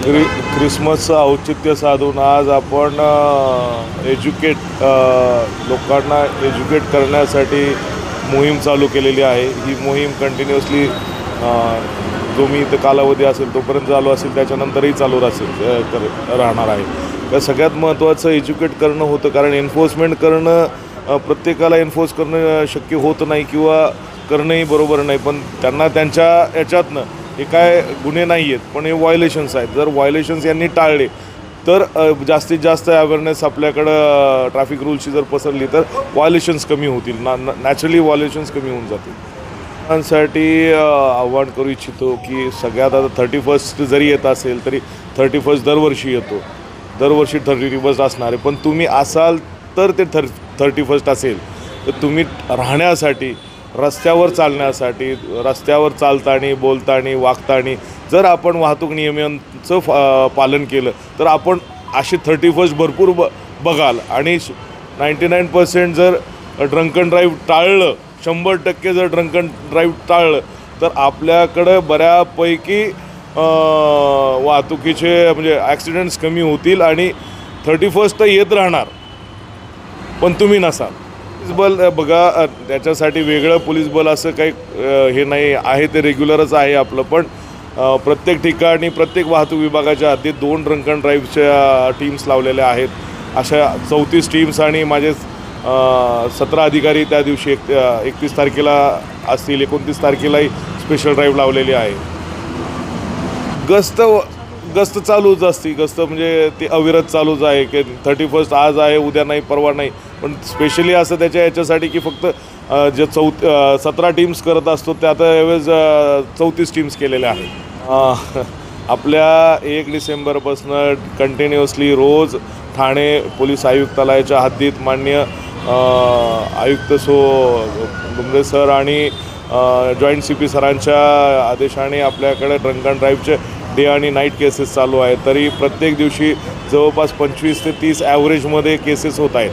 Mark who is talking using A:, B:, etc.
A: क्रिसमसचं औचित्य साधून आज आपण लोकांना एज्युकेट करण्यासाठी मोहीम चालू केलेली आहे। ही मोहीम कंटिन्युअसली जो मी इथं कालावधी असेल तोपर्यंत चालू असेल, त्याच्यानंतरही चालू राहणार आहे। तर सगळ्यात महत्त्वाचं एज्युकेट करणं होतं, कारण एन्फोर्समेंट करणं प्रत्येकाला एन्फोर्स करणं शक्य होत नाही किंवा करणंही बरोबर नाही, पण त्यांना त्यांच्या याच्यातनं हे काय गुन्हे नाही आहेत, पण हे व्हायोलेशन्स आहेत। जर व्हायोलेशन्स यांनी टाळले तर जास्तीत जास्त अवेअरनेस आपल्याकडं ट्रॅफिक रूलची जर पसरली तर व्हायोलेशन्स कमी होतील, नॅचरली व्हायोलेशन्स कमी होऊन जातील। साठी आव्हान करू इच्छितो की सगळ्यात आता 31st जरी येत असेल तरी 31st दरवर्षी येतो, दरवर्षी 31st असणार आहे, पण तुम्ही असाल तर ते 31st असेल तर तुम्ही राहण्यासाठी, रस्त्यावर चालण्यासाठी, रस्त्यावर चालताना, बोलताना, वागताना जर आपण वाहतूक नियमांचं पालन केलं तर आपण असे 31st भरपूर बघाल। आणि 99% जर ड्रंकन ड्राईव्ह टाळलं, 100% जर ड्रंकन ड्राईव्ह टाळलं तर आपल्याकडं बऱ्यापैकी वाहतुकीचे म्हणजे ॲक्सिडेंट्स कमी होतील आणि 31st येत राहणार, पण तुम्ही नसाल। पोलीस बल बघा, त्याच्यासाठी वेगळं पोलीस बल असं काही हे नाही आहे, ते रेग्युलरच आहे आपलं, पण प्रत्येक ठिकाणी प्रत्येक वाहतूक विभागाच्या हद्दीत 2 ड्रंकन ड्राईव्हच्या टीम्स लावलेल्या आहेत। अशा 34 टीम्स आणि माझे 17 अधिकारी त्या दिवशी 31 तारखेला असतील, 29 तारखेलाही स्पेशल ड्राईव्ह लावलेली आहे। गस्त चालूच असते, गस्त म्हणजे ती अविरत चालूच आहे की 31st आज आहे, उद्या नाही, परवा नाही, पण स्पेशली असं याच्यासाठी की फक्त जे 17 टीम्स करत असतो त्या आता यावेळेस 34 टीम्स केलेल्या आहेत। आपल्या 1 डिसेंबरपासून कंटिन्युअसली रोज ठाणे पोलीस आयुक्तालयाच्या हद्दीत माननीय आयुक्त डुंबरे सर आणि जॉईंट CP सरांच्या आदेशाने आपल्याकडे ड्रंकन ड्राईव्हचे डे आणि नाईट केसेस चालू आहेत। तरी प्रत्येक दिवशी जवळपास 25 ते 30 ॲव्हरेजमध्ये केसेस होत आहेत।